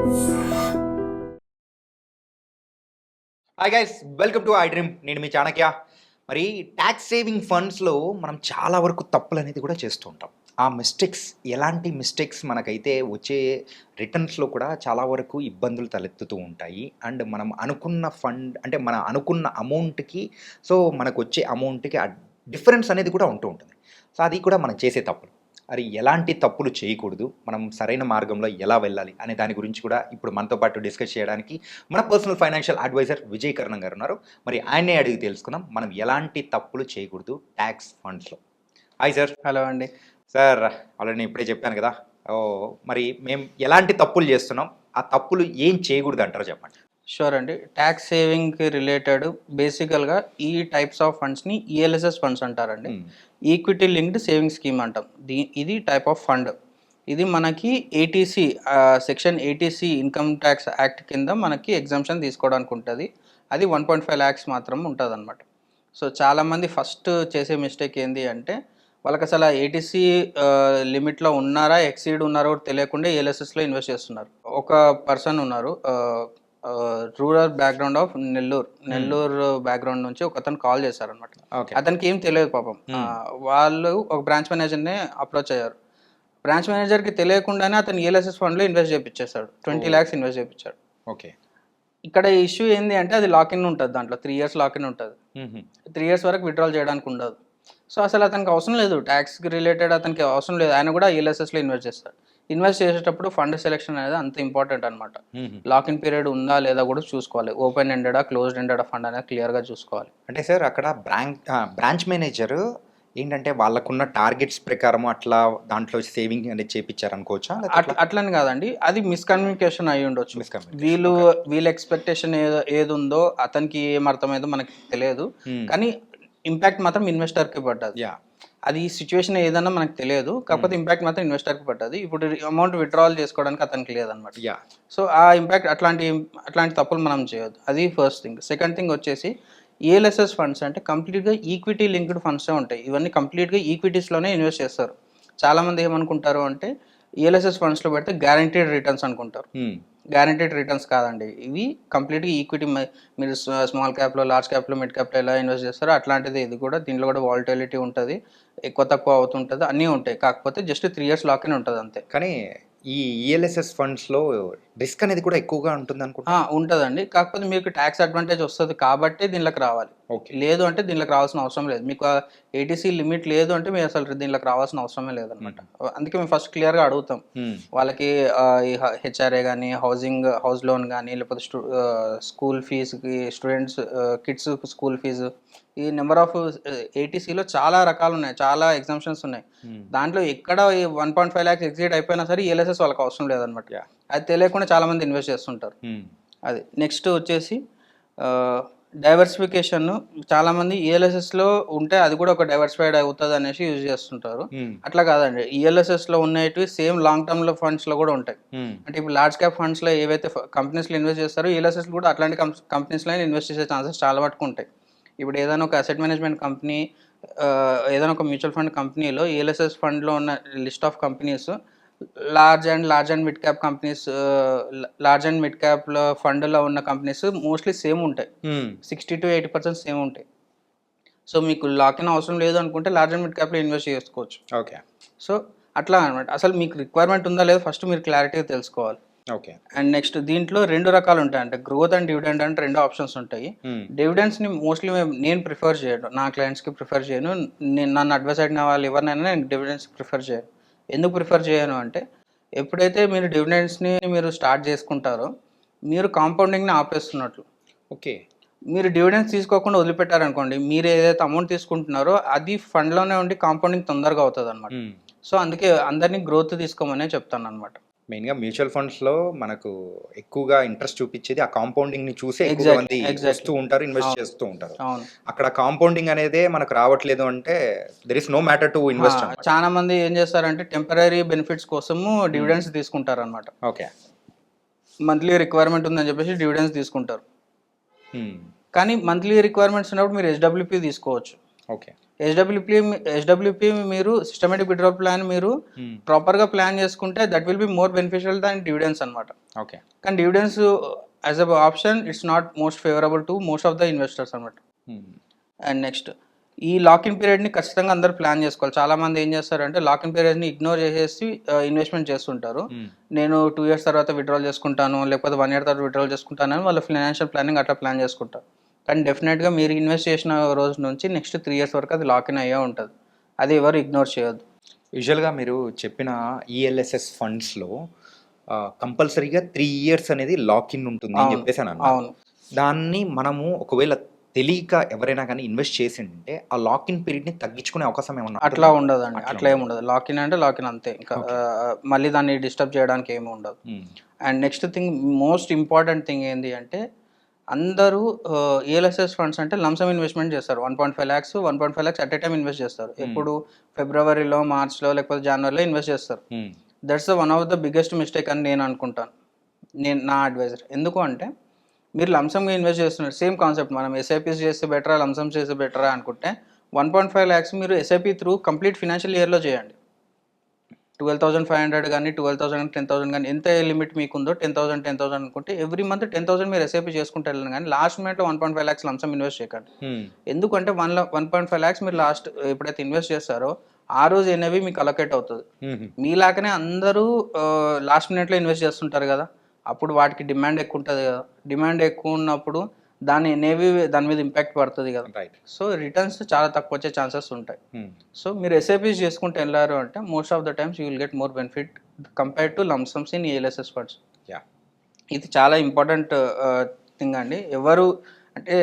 Hi guys, welcome to I dream. నేను మీ చాణక్య. మరి tax saving ఫండ్స్లో మనం చాలా వరకు తప్పులు అనేది కూడా చేస్తూ ఉంటాం. ఆ మిస్టేక్స్, ఎలాంటి మిస్టేక్స్ మనకైతే వచ్చే రిటర్న్స్లో కూడా చాలా వరకు ఇబ్బందులు తలెత్తుతూ ఉంటాయి. అండ్ మనం అనుకున్న ఫండ్ అంటే మన అనుకున్న అమౌంట్కి, సో మనకు వచ్చే అమౌంట్కి డిఫరెన్స్ అనేది కూడా ఉంటూ ఉంటుంది. సో అది కూడా మనం చేసే తప్పులు. మరి ఎలాంటి తప్పులు చేయకూడదు, మనం సరైన మార్గంలో ఎలా వెళ్ళాలి అనే దాని గురించి కూడా ఇప్పుడు మనతో పాటు డిస్కస్ చేయడానికి మన పర్సనల్ ఫైనాన్షియల్ అడ్వైజర్ విజయ్ కర్ణం గారు ఉన్నారు. మరి ఆయన్నే అడిగి తెలుసుకుందాం మనం ఎలాంటి తప్పులు చేయకూడదు ట్యాక్స్ ఫండ్స్లో. Hi sir. హలో అండి. సార్, ఆల్రెడీ నేను ఇప్పుడే చెప్పాను కదా. మరి మేము ఎలాంటి తప్పులు చేస్తున్నాం, ఆ తప్పులు ఏం చేయకూడదు అంటారో చెప్పండి. షూర్ అండి. ట్యాక్స్ సేవింగ్కి రిలేటెడ్ బేసికల్గా ఈ టైప్స్ ఆఫ్ ఫండ్స్ని ఈఎల్ఎస్ఎస్ ఫండ్స్ అంటారండి. ఈక్విటీ లింక్డ్ సేవింగ్ స్కీమ్ అంటాం. ఇది టైప్ ఆఫ్ ఫండ్. ఇది మనకి ATC section 80C income tax act కింద మనకి ఎగ్జామ్షన్ తీసుకోవడానికి ఉంటుంది. అది 1.5 lakhs మాత్రం ఉంటుంది అనమాట. సో చాలామంది ఫస్ట్ చేసే మిస్టేక్ ఏంటి అంటే వాళ్ళకి అసలు ఏటీసీ లిమిట్లో ఉన్నారా, ఎక్సీడ్ ఉన్నారో కూడా తెలియకుండా ఏఎల్ఎస్ఎస్లో ఇన్వెస్ట్ చేస్తున్నారు. ఒక పర్సన్ ఉన్నారు, rural background of Nellore background నుంచి ఒక అతను కాల్ చేశారనమాట. అతనికి ఏం తెలియదు పాపం. వాళ్ళు ఒక బ్రాంచ్ మేనేజర్ని అప్రోచ్ అయ్యారు. బ్రాంచ్ మేనేజర్కి తెలియకుండానే అతను ఈఎల్ఎస్ఎస్ ఫండ్లో ఇన్వెస్ట్ చేయించేశాడు. 20 lakhs ఇన్వెస్ట్ చేయించాడు. ఓకే. ఇక్కడ ఇష్యూ ఏంటి అంటే అది లాకిన్ ఉంటుంది, దాంట్లో 3 years లాకిన్ ఉంటుంది. 3 years వరకు విత్డ్రాల్ చేయడానికి ఉండదు. సో అసలు అతనికి అవసరం లేదు, ట్యాక్స్కి రిలేటెడ్ అతనికి అవసరం లేదు. ఆయన కూడా ఈఎల్ఎస్ఎస్లో ఇన్వెస్ట్ చేస్తాడు. ఇన్వెస్ట్ చేసేటప్పుడు ఫండ్ సెలెక్షన్ అనేది అంత ఇంపార్టెంట్ అనమాట. లాకిన్ పీరియడ్ ఉందా లేదా కూడా చూసుకోవాలి. ఓపెన్ ఎండెడా క్లోజ్డ్ ఎండెడా ఫండ్ అనేది క్లియర్గా చూసుకోవాలి. అంటే సార్ అక్కడ బ్రాంచ్ మేనేజర్ ఏంటంటే వాళ్ళకున్న టార్గెట్స్ ప్రకారం అట్లా దాంట్లో సేవింగ్ అనేది చేయించారు అనుకోవచ్చా? అట్లని కాదండి, అది మిస్కమ్యూనికేషన్ అయి ఉండొచ్చు. వీళ్ళ ఎక్స్పెక్టేషన్ ఏది ఉందో అతనికి ఏం అర్థమైందో మనకి తెలియదు, కానీ ఇంపాక్ట్ మాత్రం ఇన్వెస్టర్కి పడ్డది. అది సిచ్యువేషన్ ఏదన్నా మనకు తెలియదు, కాకపోతే ఇంపాక్ట్ మాత్రం ఇన్వెస్టర్కి పడ్డది. ఇప్పుడు అమౌంట్ విత్డ్రావల్ చేసుకోవడానికి అతనికి లేదనమాట. సో ఆ ఇంపాక్ట్ అట్లాంటి తప్పులు మనం చేయొద్దు. అది ఫస్ట్ థింగ్. సెకండ్ థింగ్ వచ్చేసి ఈఎల్ఎస్ఎస్ ఫండ్స్ అంటే కంప్లీట్గా ఈక్విటీ లింక్డ్ ఫండ్సే ఉంటాయి. ఇవన్నీ కంప్లీట్గా ఈక్విటీస్లోనే ఇన్వెస్ట్ చేస్తారు. చాలామంది ఏమనుకుంటారు అంటే ఈఎల్ఎస్ఎస్ ఫండ్స్లో పెడితే గ్యారంటీడ్ రిటర్న్స్ అనుకుంటారు. గ్యారంటీడ్ రిటర్న్స్ కాదండి, ఇవి కంప్లీట్గా ఈక్విటీ. మీరు స్మాల్ క్యాప్లో, లార్జ్ క్యాప్లో, మిడ్ క్యాప్లో ఎలా ఇన్వెస్ట్ చేస్తారో అట్లాంటిది ఇది కూడా. దీంట్లో కూడా వాలటిలిటీ ఉంటుంది, ఎక్కువ తక్కువ అవుతుంటుంది, అన్నీ ఉంటాయి. కాకపోతే జస్ట్ 3 years లాకిన్ ఉంటుంది అంతే. కానీ ఈ ఈఎల్ఎస్ఎస్ ఫండ్స్లో రిస్క్ అనేది కూడా ఎక్కువగా ఉంటుంది అనుకుంటా. ఉంటుందండి, కాకపోతే మీకు ట్యాక్స్ అడ్వాంటేజ్ వస్తుంది కాబట్టి దీనిలోకి రావాలి. లేదు అంటే దీనిలోకి రావాల్సిన అవసరం లేదు. మీకు ఏటీసీ లిమిట్ లేదు అంటే మీరు అసలు దీనిలోకి రావాల్సిన అవసరమే లేదనమాట. అందుకే మేము ఫస్ట్ క్లియర్గా అడుగుతాం వాళ్ళకి. హెచ్ఆర్ఏ కానీ, హౌస్ లోన్ కానీ, లేకపోతే స్కూల్ ఫీజుకి, స్టూడెంట్స్ కిడ్స్ స్కూల్ ఫీజు, ఈ నెంబర్ ఆఫ్ ఏటీసీలో చాలా రకాలు ఉన్నాయి, చాలా ఎగ్జామ్షన్స్ ఉన్నాయి. దాంట్లో ఎక్కడ 1.5 lakhs ఎగ్జిట్ అయిపోయినా సరే ఈఎల్ఎస్ఎస్ వాళ్ళకి అవసరం లేదనమాట. అది తెలియకుండా చాలా మంది ఇన్వెస్ట్ చేస్తుంటారు. అది నెక్స్ట్ వచ్చేసి డైవర్సిఫికేషన్. చాలామంది ఈఎల్ఎస్ఎస్లో ఉంటే అది కూడా ఒక డైవర్సిఫైడ్ అవుతుంది అనేసి యూజ్ చేస్తుంటారు. అట్లా కాదండి, ఈఎల్ఎస్ఎస్లో ఉన్నవి సేమ్ లాంగ్ టర్మ్లో ఫండ్స్లో కూడా ఉంటాయి. అంటే ఇప్పుడు లార్జ్ క్యాప్ ఫండ్స్లో ఏవైతే కంపెనీస్లో ఇన్వెస్ట్ చేస్తారో ఈఎల్ఎస్ఎస్ కూడా అట్లాంటి కంపెనీస్లో ఇన్వెస్ట్ చేసే ఛాన్సెస్ చాలా మటుకు ఉంటాయి. ఇప్పుడు ఏదైనా ఒక అసెట్ మేనేజ్మెంట్ కంపెనీ, ఏదైనా ఒక మ్యూచువల్ ఫండ్ కంపెనీలో ఈఎల్ఎస్ఎస్ ఫండ్లో ఉన్న list of companies large and mid cap companies, large and mid క్యాప్లో ఫండ్లో ఉన్న కంపెనీస్ మోస్ట్లీ సేమ్ ఉంటాయి. 60 to 80% సేమ్ ఉంటాయి. సో మీకు లాకిన్ అవసరం లేదు అనుకుంటే లార్జ్ అండ్ మిడ్ క్యాప్లో ఇన్వెస్ట్ చేసుకోవచ్చు. ఓకే. సో అట్లా అనమాట. అసలు మీకు రిక్వైర్మెంట్ ఉందా లేదా ఫస్ట్ మీరు క్లారిటీగా తెలుసుకోవాలి. ఓకే. అండ్ నెక్స్ట్ దీంట్లో 2 రకాలు ఉంటాయి, అంటే గ్రోత్ అండ్ డివిడెండ్ అంటే 2 ఆప్షన్స్ ఉంటాయి. డివిడెండ్స్ని మోస్ట్లీ నేను ప్రిఫర్ చేయను, నా క్లయింట్స్కి ప్రిఫర్ చేయను. నన్ను అడ్వైస్ అడిగిన వాళ్ళు ఎవరినైనా నేను డివిడెండ్స్ ప్రిఫర్ చేయను. ఎందుకు ప్రిఫర్ చేయను అంటే ఎప్పుడైతే మీరు డివిడెండ్స్ని మీరు స్టార్ట్ చేసుకుంటారో మీరు కాంపౌండింగ్ని ఆపేస్తున్నట్లు. ఓకే. మీరు డివిడెండ్స్ తీసుకోకుండా వదిలిపెట్టారనుకోండి, మీరు ఏదైతే అమౌంట్ తీసుకుంటున్నారో అది ఫండ్లోనే ఉండి కాంపౌండింగ్ తొందరగా అవుతుంది అనమాట. సో అందుకే అందరినీ గ్రోత్ తీసుకోమనే చెప్తాను అనమాట. మెయిన్గా మ్యూచువల్ ఫండ్స్లో మనకు ఎక్కువగా ఇంట్రెస్ట్ చూపించేది ఆ కాంపౌండింగ్ని చూసి మంది వస్తూ ఉంటారు, ఇన్వెస్ట్ చేస్తూ ఉంటారు. అక్కడ కాంపౌండింగ్ అనేది మనకు రావట్లేదు అంటే there is no matter to invest. చాలా మంది ఏం చేస్తారంటే టెంపరీ బెనిఫిట్స్ కోసము డివిడెండ్స్ తీసుకుంటారు అనమాట. ఓకే. మంత్లీ రిక్వైర్మెంట్ ఉందని చెప్పేసి డివిడెండ్స్ తీసుకుంటారు. కానీ మంత్లీ రిక్వైర్మెంట్స్ ఉన్నప్పుడు మీరు హెచ్డబ్ల్యూపీ తీసుకోవచ్చు. ఓకే. హెచ్డబ్ల్యూపి మీరు సిస్టమేటిక్ విత్డ్రాల్ ప్లాన్ మీరు ప్రాపర్గా ప్లాన్ చేసుకుంటే that will be more beneficial than dividends అనమాట. ఓకే. కానీ dividends as a option it's not most favourable to most of the investors అనమాట. అండ్ నెక్స్ట్ ఈ లాకిన్ పీరియడ్ని ఖచ్చితంగా అందరూ ప్లాన్ చేసుకోవాలి. చాలా మంది ఏం చేస్తారంటే లాకిన్ పీరియడ్ని ఇగ్నోర్ చేసేసి ఇన్వెస్ట్మెంట్ చేస్తుంటారు. నేను 2 years తర్వాత విత్డ్రాల్ చేసుకుంటాను, లేకపోతే 1 year తర్వాత విత్డ్రాల్ చేసుకుంటాను అని వాళ్ళ ఫైనాన్షియల్ ప్లానింగ్ అట్లా ప్లాన్ చేసుకుంటారు. కానీ డెఫినెట్గా మీరు ఇన్వెస్ట్ చేసిన రోజు నుంచి నెక్స్ట్ 3 years వరకు అది లాకిన్ అయ్యే ఉంటుంది. అది ఎవరు ఇగ్నోర్ చేయొద్దు. యూజువల్గా మీరు చెప్పిన ఈఎల్ఎస్ఎస్ ఫండ్స్లో కంపల్సరీగా 3 years అనేది లాకిన్ ఉంటుంది అని చెప్పేసి అని అన్నారు. అవును. దాన్ని మనము ఒకవేళ తెలియక ఎవరైనా కానీ ఇన్వెస్ట్ చేసింటే ఆ లాకిన్ పీరియడ్ని తగ్గించుకునే అవకాశం ఏమన్నా అట్లా ఉండదండి. అట్లా ఏమి ఉండదు. లాకిన్ అంటే లాకిన్ అంతే. ఇంకా మళ్ళీ దాన్ని డిస్టర్బ్ చేయడానికి ఏమి ఉండదు. And next thing, most important thing ఏంటి అంటే అందరూ ఈఎల్ఎస్ఎస్ ఫండ్స్ అంటే లంసమ్ ఇన్వెస్ట్మెంట్ చేస్తారు. 1.5 lakhs 1.5 lakhs at a time invest చేస్తారు. ఎప్పుడు ఫిబ్రవరిలో, మార్చ్లో లేకపోతే జనవరిలో ఇన్వెస్ట్ చేస్తారు. That's the one of the biggest mistake అని నేను అనుకుంటాను. నా అడ్వైజర్. ఎందుకు అంటే మీరు లంసమ్గా ఇన్వెస్ట్ చేస్తున్నారు. సేమ్ కాన్సెప్ట్, మనం ఎస్ఐపీస్ చేస్తే బెటరా లంసమ్స్ చేస్తే బెటరా అనుకుంటే 1.5 lakhs మీరు ఎస్ఐపి త్రూ కంప్లీట్ ఫినాన్షియల్ ఇయర్లో చేయండి. 12,500 కానీ 12,000 కానీ 10,000 కానీ ఎంత లిమిట్ మీకు ఉందో 10,000 అనుకుంటే ఎవ్రీ మంత్ 10,000 మీరు ఎస్ఐపి చేసుకుంటే వెళ్ళాను. కానీ లాస్ట్ మినిట్లో 1.5 lakhs లంసమ్ ఇన్వెస్ట్ చేయకండి. ఎందుకంటే 1.5 lakhs మీరు లాస్ట్ ఎప్పుడైతే ఇన్వెస్ట్ చేస్తారో ఆ రోజు ఎన్ఏవి మీకు అలొకేట్ అవుతుంది. మీలాగానే అందరూ లాస్ట్ మినిట్లో ఇన్వెస్ట్ చేస్తుంటారు కదా, అప్పుడు వాటికి డిమాండ్ ఎక్కువ ఉంటుంది కదా. డిమాండ్ ఎక్కువ ఉన్నప్పుడు దాని ఎన్ఏవి దాని మీద ఇంపాక్ట్ పడుతుంది కదా. సో రిటర్న్స్ చాలా తక్కువ వచ్చే ఛాన్సెస్ ఉంటాయి. సో మీరు ఎస్ఐపీస్ చేసుకుంటూ వెళ్ళారు అంటే most of the times you will get more benefit compare to lump sums in ELSS funds. ఇది చాలా ఇంపార్టెంట్ థింగ్ అండి. ఎవరు అంటే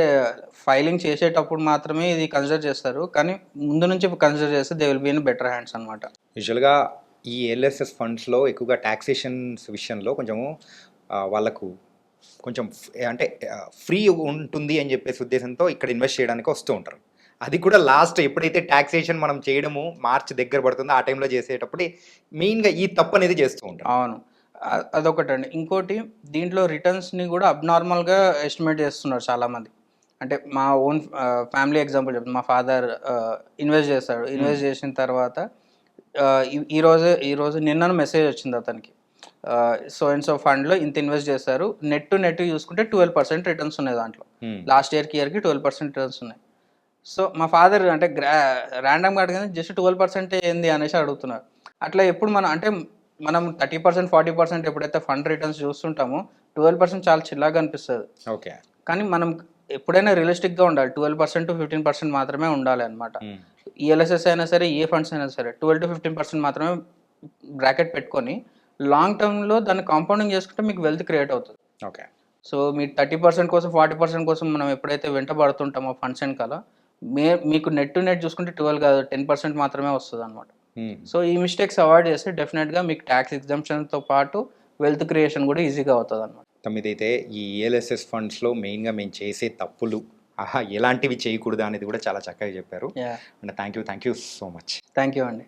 ఫైలింగ్ చేసేటప్పుడు మాత్రమే ఇది కన్సిడర్ చేస్తారు, కానీ ముందు నుంచి కన్సిడర్ చేస్తే they will be in better hands అనమాట. యూజువల్గా ఈ ఎల్ఎస్ఎస్ ఫండ్స్లో ఎక్కువగా ట్యాక్సేషన్స్ విషయంలో కొంచెము వాళ్ళకు కొంచెం అంటే ఫ్రీ ఉంటుంది అని చెప్పేసి ఉద్దేశంతో ఇక్కడ ఇన్వెస్ట్ చేయడానికి వస్తూ ఉంటారు. అది కూడా లాస్ట్ ఎప్పుడైతే ట్యాక్సేషన్ మనం చేయడము మార్చ్ దగ్గర పడుతుందో ఆ టైంలో చేసేటప్పుడు మెయిన్గా ఈ తప్పు అనేది చేస్తూ ఉంటాం. అవును, అదొకటండి. ఇంకోటి, దీంట్లో రిటర్న్స్ని కూడా అబ్నార్మల్గా ఎస్టిమేట్ చేస్తున్నారు చాలామంది. అంటే మా ఓన్ ఫ్యామిలీ ఎగ్జాంపుల్ చెప్తాను. మా ఫాదర్ ఇన్వెస్ట్ చేస్తాడు. ఇన్వెస్ట్ చేసిన తర్వాత ఈరోజు నిన్న మెసేజ్ వచ్చింది అతనికి, సో అండ్ సో ఫండ్లో ఇంత ఇన్వెస్ట్ చేస్తారు, నెట్ టు నెట్ చూసుకుంటే 12% రిటర్న్స్ ఉన్నాయి దాంట్లో. లాస్ట్ ఇయర్కి 12% రిటర్న్స్ ఉన్నాయి. సో మా ఫాదర్ అంటే ర్యాండమ్గా అడిగింది, జస్ట్ 12% ఏంది అనేసి అడుగుతున్నారు. అట్లా ఎప్పుడు మనం 30% 40% ఎప్పుడైతే ఫండ్ రిటర్న్స్ చూస్తుంటామో 12% చాలా చిల్లగా అనిపిస్తుంది. ఓకే, కానీ మనం ఎప్పుడైనా రియలిస్టిక్గా ఉండాలి. 12% to 15% మాత్రమే ఉండాలి అనమాట. ఈఎల్ఎస్ఎస్ అయినా సరే, ఏ ఫండ్స్ అయినా సరే 12 to 15% మాత్రమే బ్రాకెట్ పెట్టుకొని లాంగ్ టర్మ్లో దాన్ని కాంపౌండింగ్ చేసుకుంటే మీకు వెల్త్ క్రియేట్ అవుతుంది. ఓకే. సో మీ 30% కోసం 40% కోసం మనం ఎప్పుడైతే వెంటబడుతుంటామో ఫండ్స్ వెనకాల, మీకు నెట్ టు నెట్ చూసుకుంటే 12 కాదు 10% మాత్రమే వస్తుంది అనమాట. సో ఈ మిస్టేక్స్ అవాయిడ్ చేస్తే డెఫినెట్గా మీకు ట్యాక్స్ ఎగ్జంప్షన్తో పాటు వెల్త్ క్రియేషన్ కూడా ఈజీగా అవుతుంది అనమాట. తొమ్మిదైతే ఈ ఈఎల్ఎస్ఎస్ ఫండ్స్లో మెయిన్గా మేము చేసే తప్పులు ఎలాంటివి చేయకూడదు అనేది కూడా చాలా చక్కగా చెప్పారు. And thank you so much. Thank you అండి.